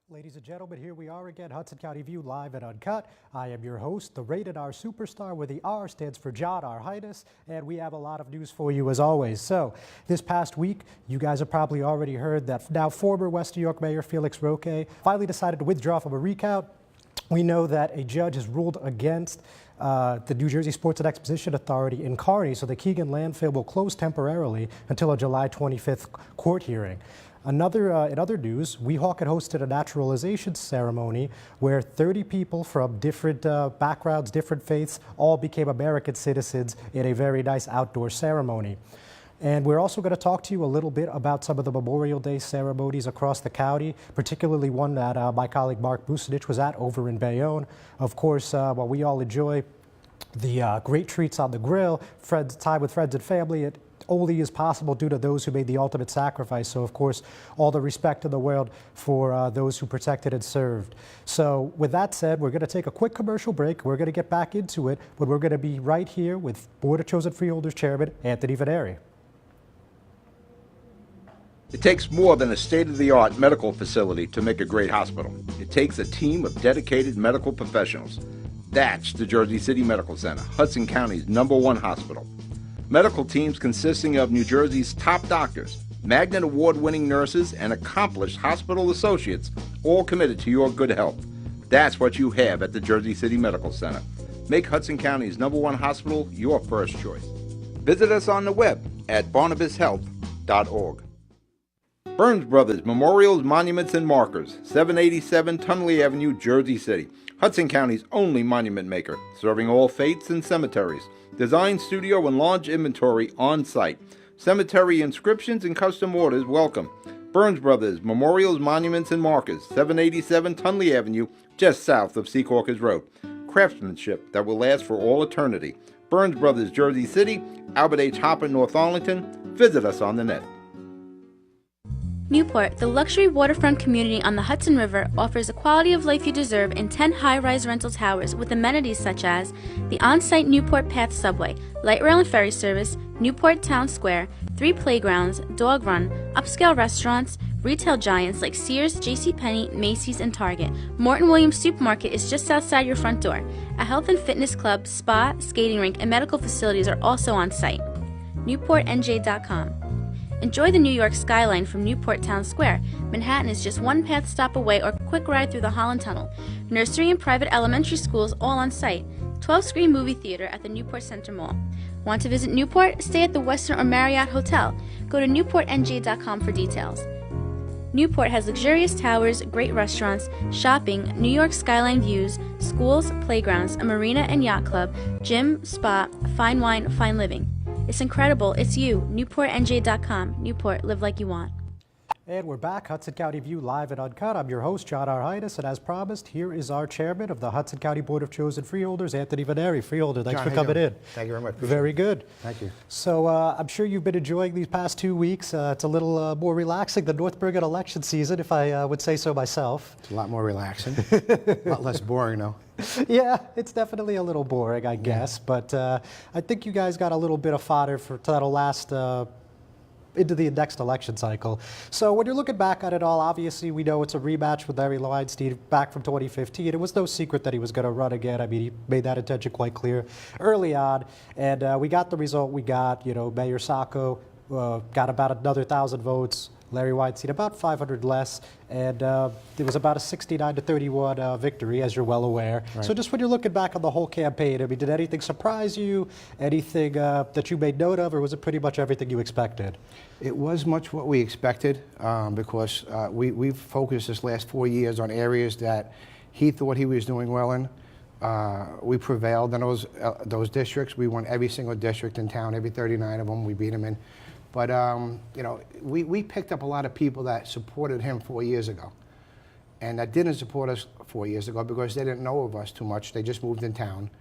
Ladies and gentlemen, here we are again, Hudson County View live and uncut. I am your host, the Rated R Superstar, where the R stands for John Our Highness, and we have a lot of news for you as always. So, this past week, you guys have probably already heard that now former West New York Mayor Felix Roque finally decided to withdraw from a recount. We know that a judge has ruled against the New Jersey Sports and Exposition Authority in Kearney, so the Keegan Landfill will close temporarily until a July 25th court hearing. In other news, Weehawken hosted a naturalization ceremony where 30 people from different backgrounds, different faiths, all became American citizens in a very nice outdoor ceremony. And we're also going to talk to you a little bit about some of the Memorial Day ceremonies across the county, particularly one that my colleague Mark Bucinich was at over in Bayonne. Of course, while we all enjoy the great treats on the grill, time with friends and family, it only is possible due to those who made the ultimate sacrifice. So, of course, all the respect in the world for those who protected and served. So, with that said, we're going to take a quick commercial break. We're going to get back into it, but we're going to be right here with Board of Chosen Freeholders Chairman Anthony Vainieri. It takes more than a state-of-the-art medical facility to make a great hospital. It takes a team of dedicated medical professionals. That's the Jersey City Medical Center, Hudson County's #1 hospital. Medical teams consisting of New Jersey's top doctors, Magnet Award-winning nurses, and accomplished hospital associates, all committed to your good health. That's what you have at the Jersey City Medical Center. Make Hudson County's #1 hospital your first choice. Visit us on the web at barnabashealth.org. Burns Brothers Memorials, Monuments, and Markers, 787 Tunley Avenue, Jersey City. Hudson County's only monument maker, serving all faiths and cemeteries. Design studio and large inventory on site. Cemetery inscriptions and custom orders welcome. Burns Brothers Memorials, Monuments, and Markers, 787 Tunley Avenue, just south of Secaucus Road. Craftsmanship that will last for all eternity. Burns Brothers, Jersey City, Albert H. Hopper, North Arlington. Visit us on the net. Newport, the luxury waterfront community on the Hudson River, offers the quality of life you deserve in 10 high-rise rental towers with amenities such as the on-site Newport Path subway, light rail and ferry service, Newport Town Square, 3 playgrounds, dog run, upscale restaurants, retail giants like Sears, JCPenney, Macy's, and Target. Morton Williams Supermarket is just outside your front door. A health and fitness club, spa, skating rink, and medical facilities are also on site. NewportNJ.com. Enjoy the New York skyline from Newport Town Square. Manhattan is just one path stop away or quick ride through the Holland Tunnel. Nursery and private elementary schools all on site. 12-screen movie theater at the Newport Center Mall. Want to visit Newport? Stay at the Westin or Marriott Hotel. Go to NewportNJ.com for details. Newport has luxurious towers, great restaurants, shopping, New York skyline views, schools, playgrounds, a marina and yacht club, gym, spa, fine wine, fine living. It's incredible. It's you. NewportNJ.com. Newport. Live like you want. And we're back, Hudson County View live and uncut. I'm your host, John Our Highness, and as promised, here is our chairman of the Hudson County Board of Chosen Freeholders, Anthony Vainieri. Freeholder, thanks for coming in. Thank you very much. Very good. Thank you. So I'm sure you've been enjoying these past 2 weeks. It's a little more relaxing than North Bergen election season, if I would say so myself. It's a lot more relaxing. A lot less boring, though. Yeah, it's definitely a little boring, I guess, but I think you guys got a little bit of fodder that'll last into the next election cycle. So when you're looking back at it all, obviously we know it's a rematch with Larry Weinstein back from 2015. It was no secret that he was going to run again. I mean, he made that intention quite clear early on, and we got the result we got. You know, Mayor Sacco got about another 1,000 votes. Larry Weinstein about 500 less, and it was about a 69-31 victory, as you're well aware. Right. So just when you're looking back on the whole campaign, I mean, did anything surprise you? Anything that you made note of, or was it pretty much everything you expected? It was much what we expected because we've focused this last 4 years on areas that he thought he was doing well in. We prevailed in those districts. We won every single district in town, every 39 of them. We beat him in. But, you know, we picked up a lot of people that supported him 4 years ago and that didn't support us 4 years ago because they didn't know of us too much. They just moved in town.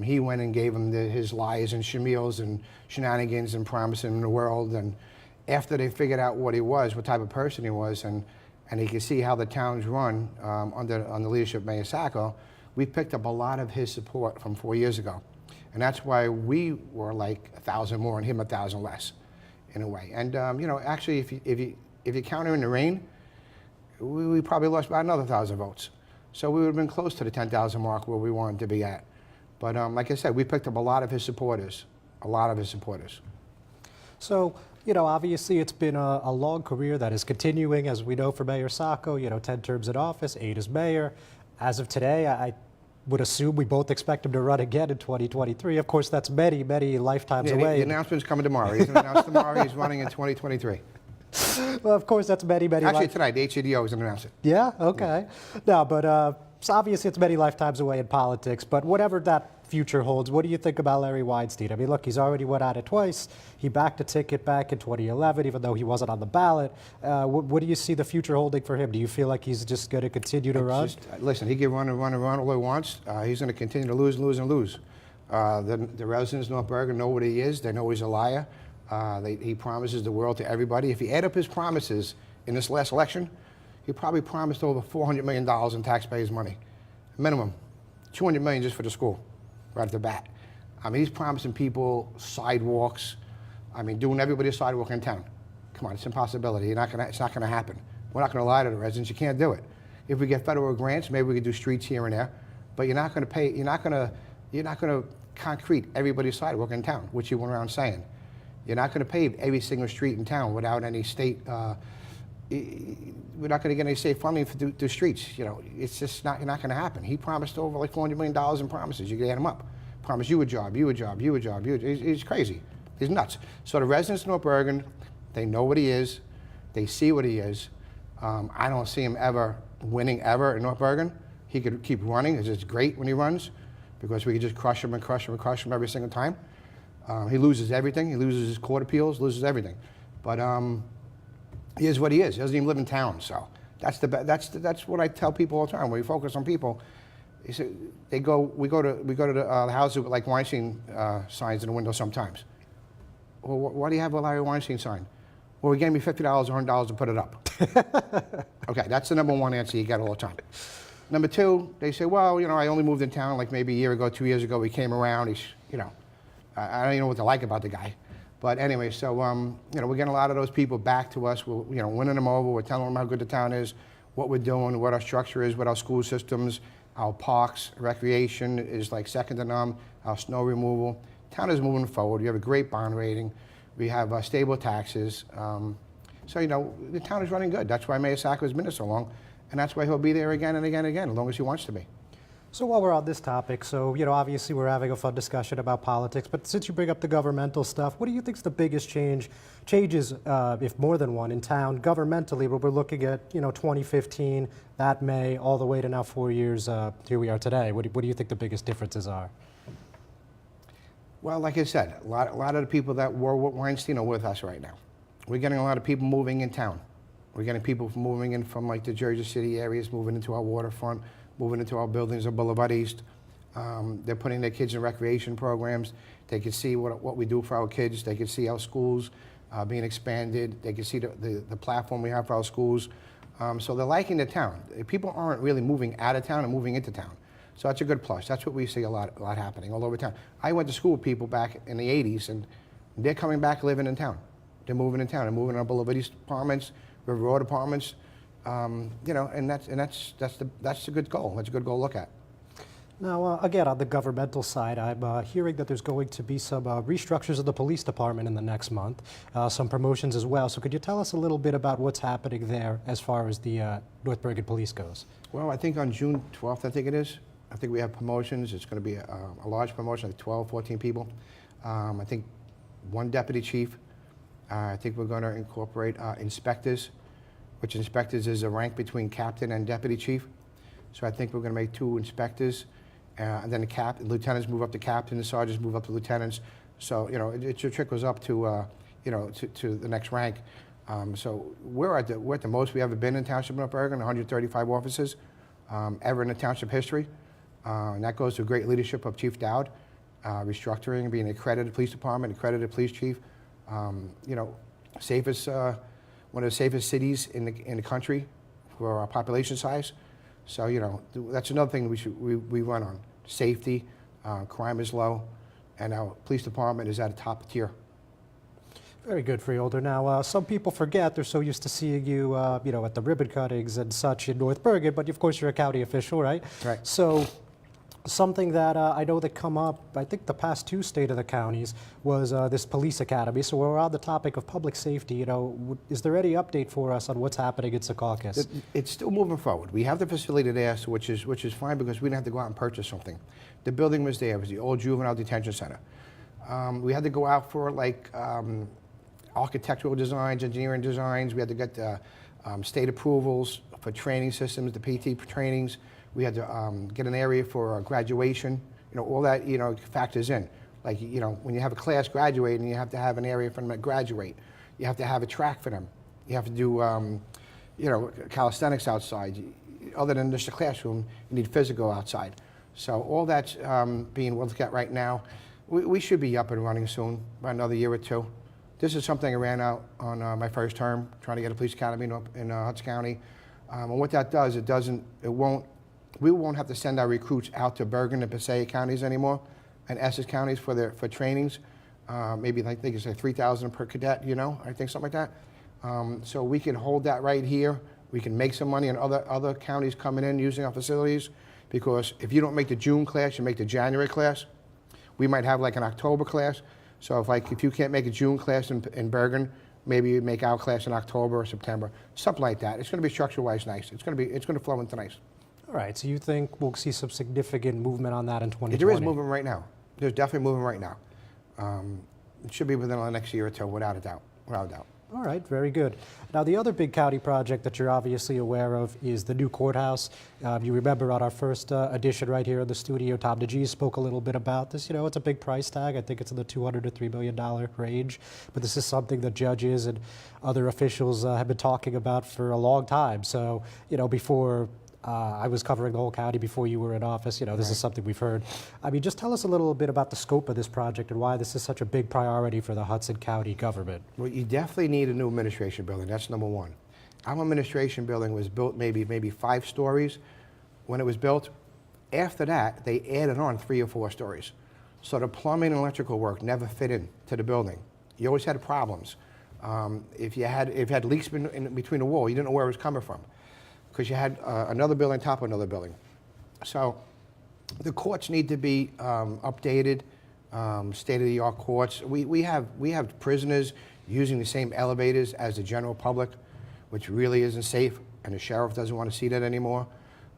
He went and gave them his lies and shmeals and shenanigans and promising them the world. And after they figured out what he was, what type of person he was, and he could see how the town's run under the leadership of Mayor Sacco, we picked up a lot of his support from 4 years ago. And that's why we were like 1,000 more and him 1,000 less, in a way. And actually, if you count in the rain, we probably lost about another 1,000 votes. So we would have been close to the 10,000 mark where we wanted to be at. But like I said, we picked up a lot of his supporters, a lot of his supporters. So, obviously it's been a long career that is continuing, as we know, for Mayor Sacco, 10 terms in office, 8 as mayor. As of today, I would assume we both expect him to run again in 2023. Of course, that's many, many lifetimes away. The announcement's coming tomorrow. He's going to announce tomorrow he's running in 2023. Well, of course, that's many, many. Actually, tonight, the HCDO is going to announce it. Yeah, okay. No, but so obviously it's many lifetimes away in politics, but whatever that future holds, what do you think about Larry Weinstein? I mean, look, he's already went at it twice. He backed a ticket back in 2011, even though he wasn't on the ballot. What do you see the future holding for him? Do you feel like he's just going to continue to run? Listen, he can run and run and run all he wants. He's going to continue to lose and lose and lose. The residents of North Bergen know what he is. They know he's a liar. He promises the world to everybody. If you add up his promises in this last election, he probably promised over $400 million in taxpayers' money. Minimum. $200 million just for the school, right at the bat. I mean, he's promising people sidewalks. I mean, doing everybody a sidewalk in town. Come on, it's an impossibility. It's not gonna happen. We're not gonna lie to the residents. You can't do it. If we get federal grants, maybe we could do streets here and there, but you're not gonna concrete everybody's sidewalk in town, which you went around saying. You're not gonna pave every single street in town without any state, we're not going to get any state funding for the streets. It's just not going to happen. He promised over like $400 million in promises. You can add them up. Promise you a job, you a job, you a job. He's crazy. He's nuts. So the residents of North Bergen, they know what he is. They see what he is. I don't see him ever winning ever in North Bergen. He could keep running. It's just great when he runs because we could just crush him and crush him and crush him every single time. He loses everything. He loses his court appeals, loses everything. But he is what he is. He doesn't even live in town, so that's what I tell people all the time. When we focus on people, we go to the houses with like Weinstein signs in the window sometimes. Well, why do you have a Larry Weinstein sign? Well, he gave me $50 or $100 to put it up. Okay, that's the number one answer you get all the time. Number two, they say, well, I only moved in town like maybe a year ago, 2 years ago. He came around. I don't even know what to like about the guy. But anyway, so we're getting a lot of those people back to us. We're winning them over. We're telling them how good the town is, what we're doing, what our structure is, what our school systems, our parks, recreation is like second to none, our snow removal. Town is moving forward. We have a great bond rating. We have stable taxes. So the town is running good. That's why Mayor Sacco has been there so long, and that's why he'll be there again and again and again, as long as he wants to be. So while we're on this topic, obviously we're having a fun discussion about politics, but since you bring up the governmental stuff, what do you think is the biggest changes, if more than one, in town governmentally, where we're looking at, 2015, that May, all the way to now 4 years, here we are today? What do you think the biggest differences are? Well, like I said, a lot of the people that were with Weinstein are with us right now. We're getting a lot of people moving in town. We're getting people moving in from like the Jersey City areas, moving into our waterfront, moving into our buildings on Boulevard East. They're putting their kids in recreation programs. They can see what we do for our kids. They can see our schools being expanded. They can see the platform we have for our schools. So they're liking the town. People aren't really moving out of town and moving into town. So that's a good plus. That's what we see a lot happening all over town. I went to school with people back in the 80s, and they're coming back living in town. They're moving in town. They're moving in our Boulevard East apartments, River Road apartments. And that's a good goal. That's a good goal to look at. Now, again, on the governmental side, I'm hearing that there's going to be some restructures of the police department in the next month, some promotions as well. So could you tell us a little bit about what's happening there as far as the North Bergen Police goes? Well, I think on June 12th, I think we have promotions. It's going to be a large promotion, like 12, 14 people. I think one deputy chief. I think we're going to incorporate inspectors, which inspectors is a rank between captain and deputy chief. So I think we're going to make 2 inspectors, and then the lieutenants move up to captain, the sergeants move up to lieutenants. So it trickles up to to the next rank. So we're at the most we ever been in Township of North Bergen, 135 officers ever in the township history, and that goes to great leadership of Chief Dowd, restructuring, being an accredited police department, accredited police chief. Safest, one of the safest cities in the country for our population size. So that's another thing we run on. Safety, crime is low, and our police department is at a top tier. Very good, Freeholder. Now, some people forget they're so used to seeing you, at the ribbon cuttings and such in North Bergen, but of course you're a county official, right? Right. So, something that I know that come up, I think the past two state of the counties was this police academy. So we're on the topic of public safety. Is there any update for us on what's happening in Secaucus? It's still moving forward. We have the facility there, so which is fine because we didn't have to go out and purchase something. The building was there. It was the old juvenile detention center. We had to go out for architectural designs, engineering designs. We had to get state approvals for training systems, the PT trainings. We had to get an area for graduation. All that, factors in. Like, when you have a class graduating, you have to have an area for them to graduate. You have to have a track for them. You have to do, calisthenics outside. Other than just a classroom, you need physical outside. So all that's being looked at right now. We should be up and running soon, about another year or two. This is something I ran out on my first term, trying to get a police academy in Hudson County. And what that does, we won't have to send our recruits out to Bergen and Passaic counties anymore, and Essex counties for trainings. Maybe I think it's like $3,000 per cadet, I think something like that. So we can hold that right here. We can make some money on other counties coming in using our facilities, because if you don't make the June class, you make the January class. We might have like an October class. So if you can't make a June class in Bergen, maybe you make our class in October or September, something like that. It's going to be structure-wise nice. It's going to flow into nice. All right, so you think we'll see some significant movement on that in 2020? There is movement right now. There's definitely movement right now. It should be within the next year or two, without a doubt. Without a doubt. All right, very good. Now, the other big county project that you're obviously aware of is the new courthouse. You remember on our first edition right here in the studio, Tom DeGee spoke a little bit about this. It's a big price tag. I think it's in the $200 to $3 million range. But this is something that judges and other officials have been talking about for a long time. So, before I was covering the whole county before you were in office. This is something we've heard. I mean, just tell us a little bit about the scope of this project and why this is such a big priority for the Hudson County government. Well, you definitely need a new administration building. That's number one. Our administration building was built maybe 5 stories when it was built. After that, they added on 3 or 4 stories. So the plumbing and electrical work never fit in to the building. You always had problems. If you had leaks in between the wall, you didn't know where it was coming from, because you had another building on top of another building. So the courts need to be updated, state-of-the-art courts. We have prisoners using the same elevators as the general public, which really isn't safe, and the sheriff doesn't want to see that anymore.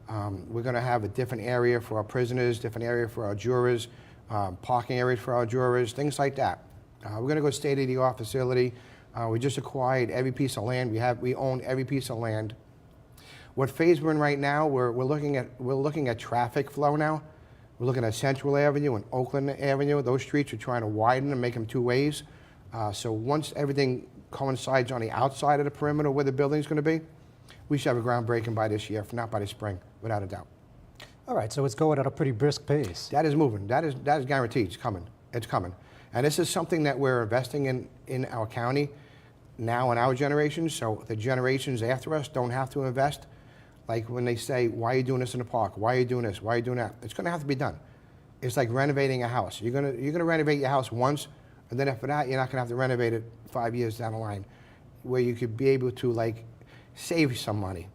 We're going to have a different area for our prisoners, different area for our jurors, parking areas for our jurors, things like that. We're going to go state-of-the-art facility. We just acquired every piece of land. We own every piece of land. What phase we're in right now, we're looking at traffic flow now. We're looking at Central Avenue and Oakland Avenue. Those streets we're trying to widen and make them 2 ways. So once everything coincides on the outside of the perimeter where the building's going to be, we should have a groundbreaking by this year, if not by the spring, without a doubt. All right, so it's going at a pretty brisk pace. That is moving. That is guaranteed. It's coming. It's coming. And this is something that we're investing in our county now in our generation, so the generations after us don't have to invest. Like when they say, why are you doing this in the park? Why are you doing this? Why are you doing that? It's going to have to be done. It's like renovating a house. You're going to renovate your house once, and then after that, you're not going to have to renovate it 5 years down the line, where you could be able to save some money.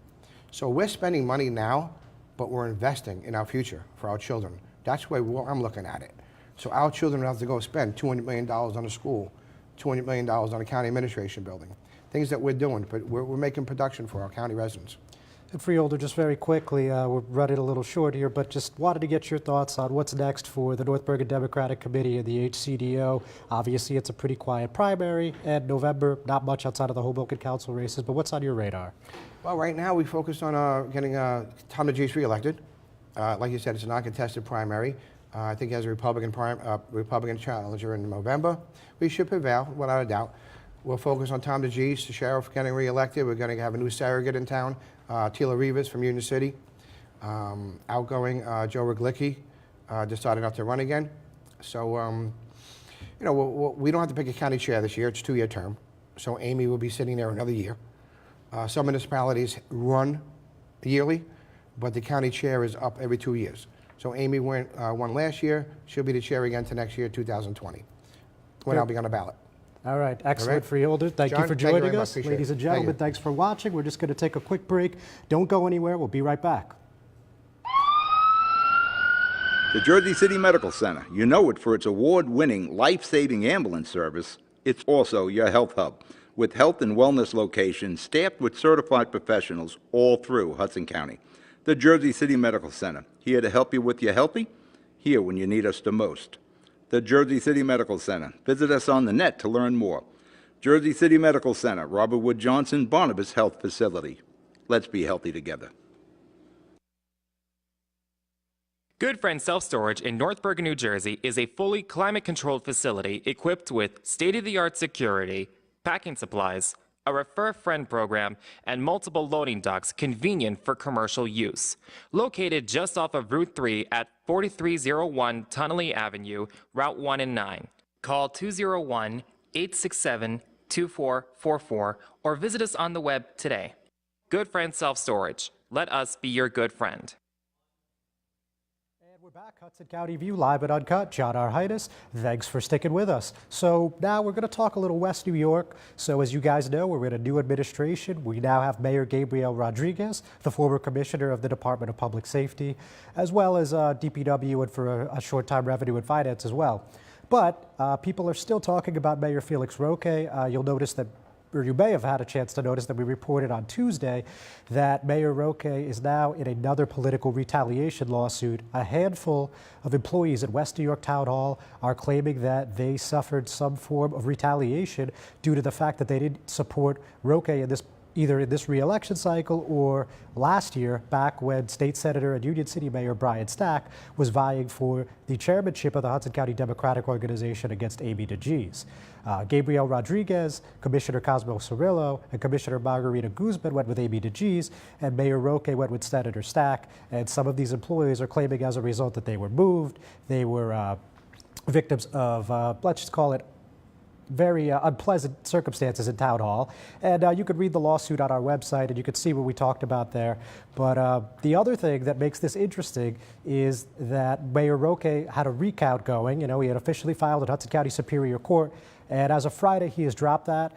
So we're spending money now, but we're investing in our future for our children. That's the way I'm looking at it. So our children don't have to go spend $200 million on a school, $200 million on a county administration building. Things that we're doing, but we're making production for our county residents. And Freeholder, just very quickly, we're running a little short here, but just wanted to get your thoughts on what's next for the North Bergen Democratic Committee and the HCDO. Obviously, it's a pretty quiet primary, and November, not much outside of the Hoboken Council races, but what's on your radar? Well, right now we focus on getting Tom DeGee reelected. Like you said, it's a non-contested primary. I think he has a Republican challenger in November. We should prevail, without a doubt. We'll focus on Tom DeGee, the sheriff, getting reelected. We're going to have a new surrogate in town, Tila Rivas from Union City. Outgoing Joe Riglicki decided not to run again. So, we don't have to pick a county chair this year. It's a 2-year term. So Amy will be sitting there another year. Some municipalities run yearly, but the county chair is up every 2 years. So Amy won last year. She'll be the chair again to next year, 2020, when I'll be on the ballot. All right, excellent, All right. Freeholder. Thank you John, for thank you joining very much. us. Appreciate Ladies it. and Thank gentlemen, you. thanks for watching. We're just going to take a quick break. Don't go anywhere. We'll be right back. The Jersey City Medical Center. You know it for its award-winning, life-saving ambulance service. It's also your health hub, with health and wellness locations staffed with certified professionals all through Hudson County. The Jersey City Medical Center, here to help you with your healthy, here when you need us the most. The Jersey City Medical Center. Visit us on the net to learn more. Jersey City Medical Center, Robert Wood Johnson, Barnabas Health Facility. Let's be healthy together. Good Friend Self-Storage in North Bergen, New Jersey is a fully climate-controlled facility equipped with state-of-the-art security, packing supplies, a Refer a Friend program, and multiple loading docks convenient for commercial use. Located just off of Route 3 at 4301 Tunnelly Avenue, Route 1 and 9. Call 201-867-2444 or visit us on the web today. Good Friend Self-Storage. Let us be your good friend. We're back, Hudson County View, live at Uncut. John Arhitis, thanks for sticking with us. So now we're going to talk a little West New York. So as you guys know, we're in a new administration. We now have Mayor Gabriel Rodriguez, the former commissioner of the Department of Public Safety, as well as DPW and for a short time Revenue and Finance as well. But people are still talking about Mayor Felix Roque. You'll notice that, or you may have had a chance to notice that we reported on Tuesday that Mayor Roque is now in another political retaliation lawsuit. A handful of employees at West New York Town Hall are claiming that they suffered some form of retaliation due to the fact that they didn't support Roque in this, either in this re-election cycle or last year, back when State Senator and Union City Mayor Brian Stack was vying for the chairmanship of the Hudson County Democratic Organization against Amy DeGees. Gabriel Rodriguez, Commissioner Cosmo Cirillo, and Commissioner Margarita Guzman went with Amy DeGees, and Mayor Roque went with Senator Stack. And some of these employees are claiming as a result that they were moved, they were victims of, let's just call it, very unpleasant circumstances in Town Hall. And you could read the lawsuit on our website and you could see what we talked about there. But the other thing that makes this interesting is that Mayor Roque had a recount going. You know, he had officially filed at Hudson County Superior Court. And as of Friday, he has dropped that.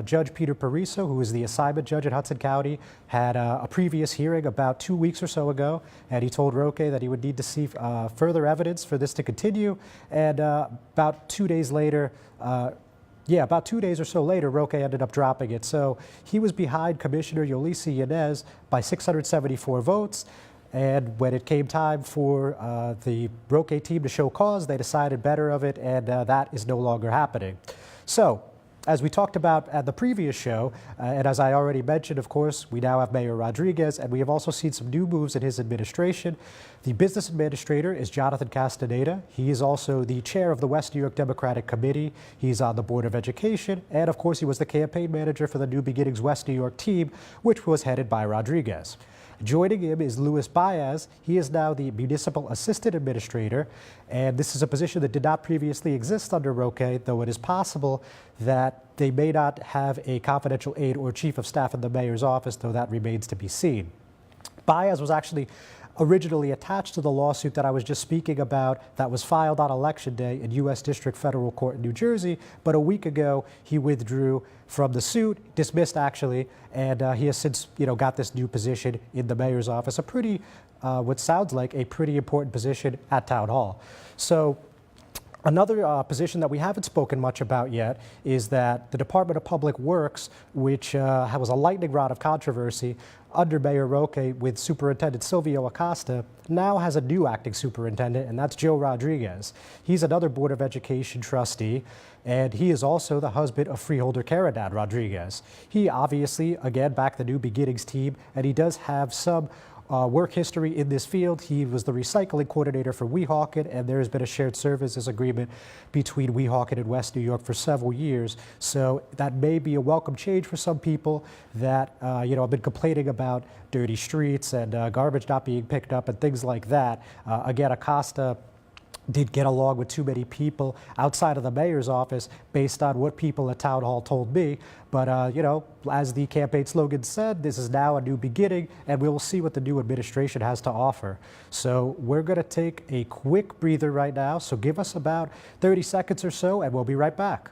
Judge Peter Pariso, who is the assignment judge at Hudson County, had a previous hearing about 2 weeks or so ago, and he told Roque that he would need to see further evidence for this to continue. And about 2 days later, about 2 days or so later, Roque ended up dropping it. So he was behind Commissioner Yolisi Yanez by 674 votes. And when it came time for the Roque team to show cause, they decided better of it, and that is no longer happening. So, as we talked about at the previous show, and as I already mentioned, of course, we now have Mayor Rodriguez, and we have also seen some new moves in his administration. The business administrator is Jonathan Castaneda. He is also the chair of the West New York Democratic Committee. He's on the Board of Education, and of course, he was the campaign manager for the New Beginnings West New York team, which was headed by Rodriguez. Joining him is Luis Baez. He is now the Municipal Assistant Administrator, and this is a position that did not previously exist under Roque, though it is possible that they may not have a confidential aide or chief of staff in the mayor's office, though that remains to be seen. Baez was actually originally attached to the lawsuit that I was just speaking about that was filed on Election Day in U.S. District Federal Court in New Jersey, but a week ago he withdrew from the suit, dismissed actually, and he has since got this new position in the mayor's office, a pretty, what sounds like a pretty important position at Town Hall. So another position that we haven't spoken much about yet is that the Department of Public Works, which was a lightning rod of controversy under Mayor Roque with Superintendent Silvio Acosta, now has a new acting superintendent, and that's Joe Rodriguez. He's another Board of Education trustee, and he is also the husband of Freeholder Caridad Rodriguez. He obviously, again, backed the New Beginnings team, and he does have some work history in this field. He was the recycling coordinator for Weehawken, and there has been a shared services agreement between Weehawken and West New York for several years. So that may be a welcome change for some people that have been complaining about dirty streets and garbage not being picked up and things like that. Again, Acosta did get along with too many people outside of the mayor's office based on what people at Town Hall told me. But, you know, as the campaign slogan said, this is now a new beginning, and we will see what the new administration has to offer. So we're going to take a quick breather right now. So give us about 30 seconds or so, and we'll be right back.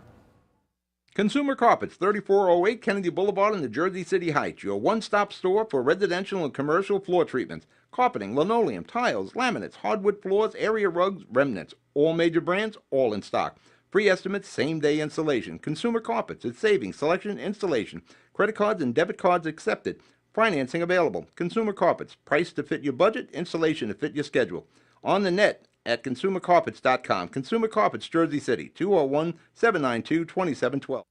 Consumer Carpets, 3408 Kennedy Boulevard in the Jersey City Heights, your one-stop store for residential and commercial floor treatments, carpeting, linoleum, tiles, laminates, hardwood floors, area rugs, remnants. All major brands, all in stock. Free estimates, same-day installation. Consumer Carpets, it's savings, selection, installation. Credit cards and debit cards accepted. Financing available. Consumer Carpets, price to fit your budget, installation to fit your schedule. On the net at consumercarpets.com. Consumer Carpets, Jersey City, 201-792-2712.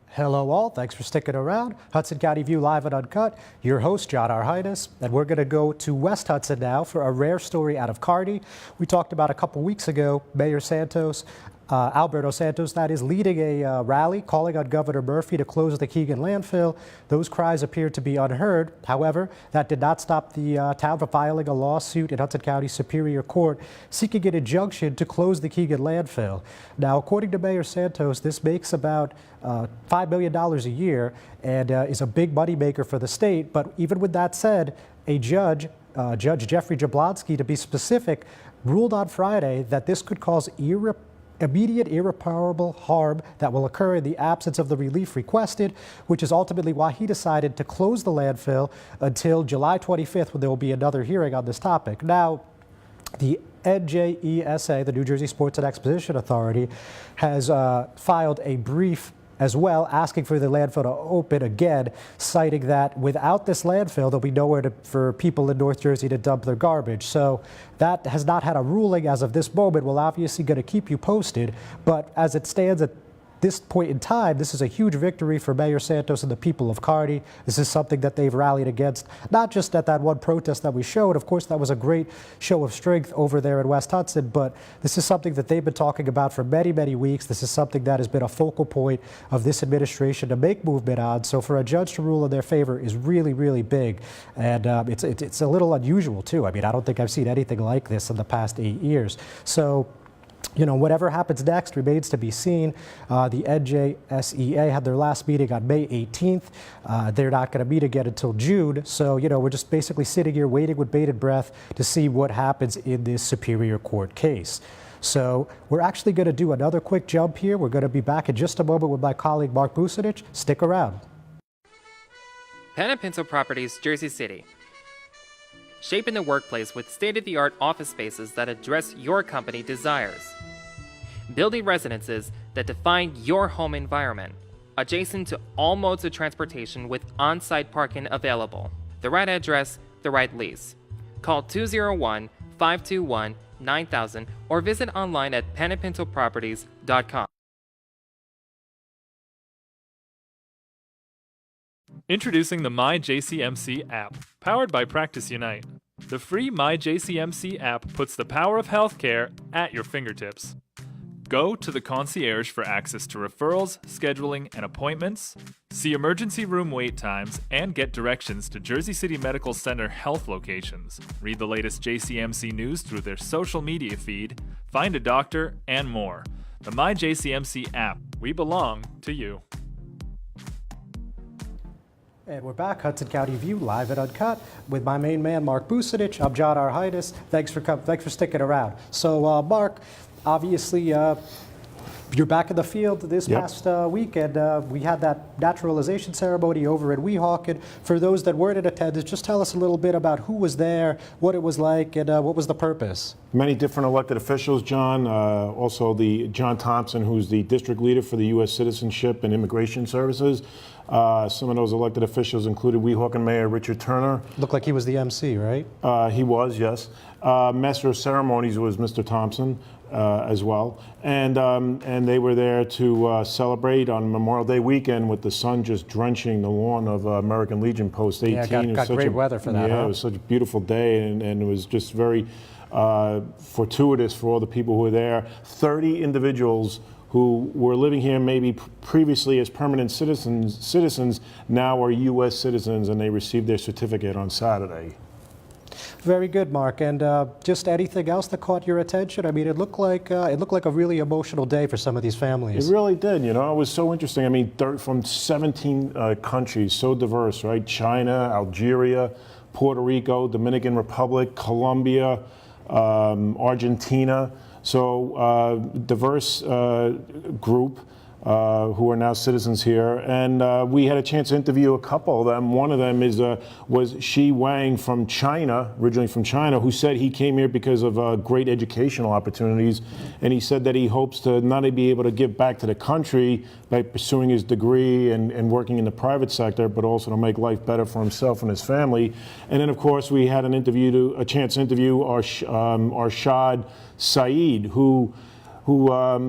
Hello all, thanks for sticking around. Hudson County View live and uncut. Your host, John R. Hydus, and we're going to go to West Hudson now for a rare story out of Kearney. We talked about a couple weeks ago, Mayor Santos, Alberto Santos, that is, leading a rally calling on Governor Murphy to close the Keegan Landfill. Those cries appeared to be unheard. However, that did not stop the town from filing a lawsuit in Hudson County Superior Court seeking an injunction to close the Keegan Landfill. Now, according to Mayor Santos, this makes about $5 million a year and is a big moneymaker for the state. But even with that said, a judge, Judge Jeffrey Jablonski, to be specific, ruled on Friday that this could cause immediate irreparable harm that will occur in the absence of the relief requested, which is ultimately why he decided to close the landfill until July 25th, when there will be another hearing on this topic. Now, the NJESA, the New Jersey Sports and Exposition Authority, has filed a brief as well, asking for the landfill to open again, citing that without this landfill, there'll be nowhere for people in North Jersey to dump their garbage. So that has not had a ruling as of this moment. We're obviously going to keep you posted, but as it stands at this point in time, this is a huge victory for Mayor Santos and the people of Kearney. This is something that they've rallied against, not just at that one protest that we showed. Of course, that was a great show of strength over there in West Hudson, but this is something that they've been talking about for many, many weeks. This is something that has been a focal point of this administration to make movement on. So for a judge to rule in their favor is really, really big. And it's a little unusual, too. I mean, I don't think I've seen anything like this in the past 8 years. So, you know, whatever happens next remains to be seen. The NJSEA had their last meeting on May 18th. They're not going to meet again until June. So, you know, we're just basically sitting here waiting with bated breath to see what happens in this Superior Court case. So we're actually going to do another quick jump here. We're going to be back in just a moment with my colleague Mark Bucinich. Stick around. Pen and Pencil Properties, Jersey City. Shaping the workplace with state-of-the-art office spaces that address your company desires. Building residences that define your home environment, adjacent to all modes of transportation with on-site parking available. The right address, the right lease. Call 201-521-9000 or visit online at penandpencilproperties.com. Introducing the MyJCMC app, powered by Practice Unite. The free MyJCMC app puts the power of healthcare at your fingertips. Go to the concierge for access to referrals, scheduling, and appointments, see emergency room wait times, and get directions to Jersey City Medical Center health locations. Read the latest JCMC news through their social media feed, find a doctor, and more. The MyJCMC app. We belong to you. And we're back, Hudson County View, live and uncut, with my main man, Mark Bucinich. I'm John R. Hydus. Thanks for sticking around. So, Mark, obviously, you're back in the field this past week, and we had that naturalization ceremony over in Weehawken. For those that weren't in attendance, just tell us a little bit about who was there, what it was like, and what was the purpose. Many different elected officials, John. Also, the John Thompson, who's the district leader for the U.S. Citizenship and Immigration Services. Some of those elected officials included Weehawken Mayor Richard Turner. Looked like he was the MC, right? He was, yes. Master of Ceremonies was Mr. Thompson as well. And they were there to celebrate on Memorial Day weekend with the sun just drenching the lawn of American Legion Post 18. Yeah, got great weather for that, Yeah, huh? It was such a beautiful day, and it was just very fortuitous for all the people who were there. 30 individuals who were living here maybe previously as permanent citizens now are U.S. citizens, and they received their certificate on Saturday. Very good, Mark. And just anything else that caught your attention? I mean, it looked like a really emotional day for some of these families. It really did. It was so interesting. I mean, from 17 countries, so diverse, right? China, Algeria, Puerto Rico, Dominican Republic, Colombia, Argentina. So diverse group. Who are now citizens here, and we had a chance to interview a couple of them. One of them was Shi Wang from China, originally from China, who said he came here because of great educational opportunities, and he said that he hopes to not only be able to give back to the country by pursuing his degree and working in the private sector, but also to make life better for himself and his family. And then, of course, we had a chance to interview Arshad Saeed, who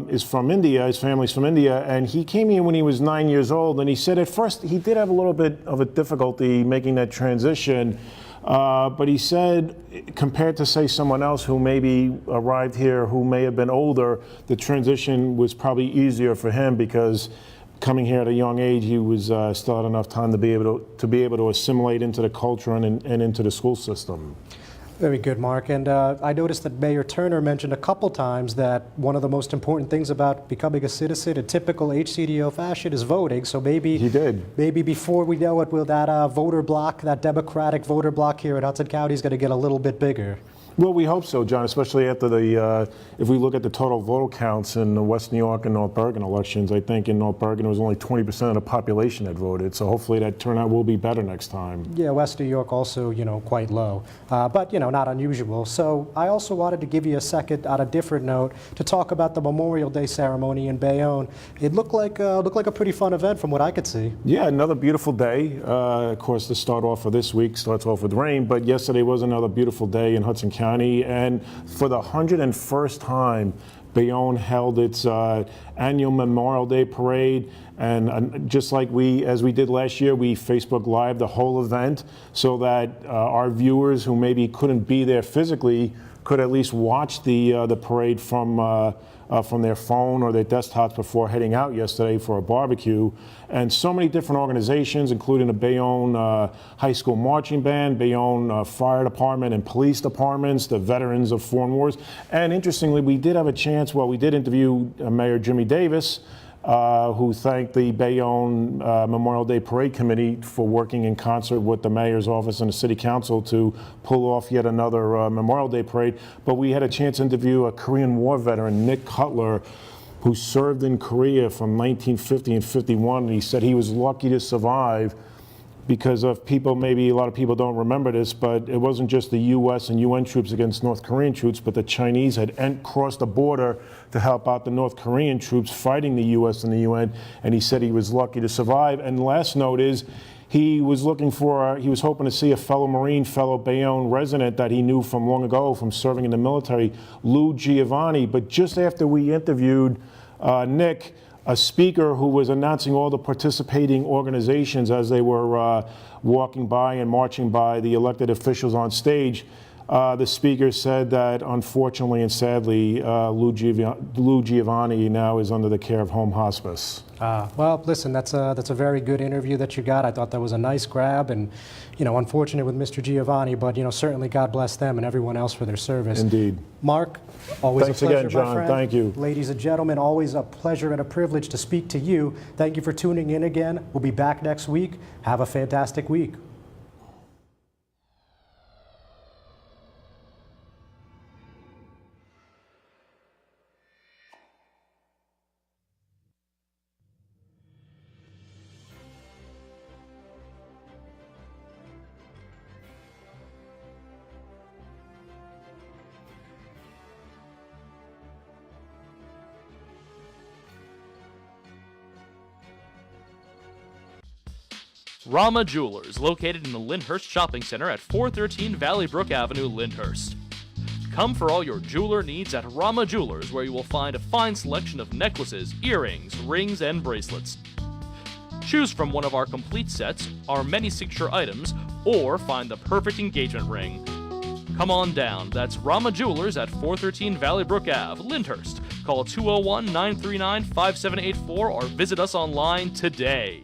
is from India, his family's from India, and he came here when he was 9 years old, and he said at first he did have a little bit of a difficulty making that transition, but he said compared to, say, someone else who maybe arrived here who may have been older, the transition was probably easier for him because coming here at a young age, he was still had enough time to be able to assimilate into the culture and into the school system. Very good, Mark. And I noticed that Mayor Turner mentioned a couple times that one of the most important things about becoming a citizen in typical HCDO fashion is voting. So maybe he did. Maybe before we know it, will that voter block, that Democratic voter block here in Hudson County is going to get a little bit bigger? Well, we hope so, John, especially after if we look at the total vote counts in the West New York and North Bergen elections, I think in North Bergen it was only 20% of the population that voted, so hopefully that turnout will be better next time. Yeah, West New York also, quite low, but, not unusual. So I also wanted to give you a second on a different note to talk about the Memorial Day ceremony in Bayonne. It looked like a pretty fun event from what I could see. Yeah, another beautiful day. Of course, the start off of this week starts off with rain, but yesterday was another beautiful day in Hudson County. And for the 101st time, Bayonne held its annual Memorial Day parade, and just like as we did last year, we Facebook Live the whole event so that our viewers who maybe couldn't be there physically could at least watch the parade from their phone or their desktops before heading out yesterday for a barbecue. And so many different organizations, including the Bayonne High School Marching Band, Bayonne Fire Department and Police Departments, the Veterans of Foreign Wars. And interestingly, we did have a chance, we did interview Mayor Jimmy Davis, who thanked the Bayonne Memorial Day Parade Committee for working in concert with the Mayor's office and the City Council to pull off yet another Memorial Day Parade. But we had a chance to interview a Korean War veteran, Nick Cutler, who served in Korea from 1950 and 51, and he said he was lucky to survive because of maybe a lot of people don't remember this, but it wasn't just the U.S. and UN troops against North Korean troops, but the Chinese had crossed the border to help out the North Korean troops fighting the U.S. and the UN, and he said he was lucky to survive. And the last note is he was hoping to see a fellow Marine, fellow Bayonne resident that he knew from long ago from serving in the military, Lou Giovanni. But just after we interviewed Nick, a speaker who was announcing all the participating organizations as they were walking by and marching by the elected officials on stage, the speaker said that unfortunately and sadly, Lou Giovanni now is under the care of home hospice. Well, listen, that's a very good interview that you got. I thought that was a nice grab, and unfortunate with Mr. Giovanni, but certainly God bless them and everyone else for their service. Indeed. Mark, always Thanks a pleasure, again, John. my friend. Thank you. Ladies and gentlemen, always a pleasure and a privilege to speak to you. Thank you for tuning in again. We'll be back next week. Have a fantastic week. Rama Jewelers, located in the Lyndhurst Shopping Center at 413 Valley Brook Avenue, Lyndhurst. Come for all your jeweler needs at Rama Jewelers, where you will find a fine selection of necklaces, earrings, rings, and bracelets. Choose from one of our complete sets, our many signature items, or find the perfect engagement ring. Come on down. That's Rama Jewelers at 413 Valley Brook Ave, Lyndhurst. Call 201-939-5784 or visit us online today.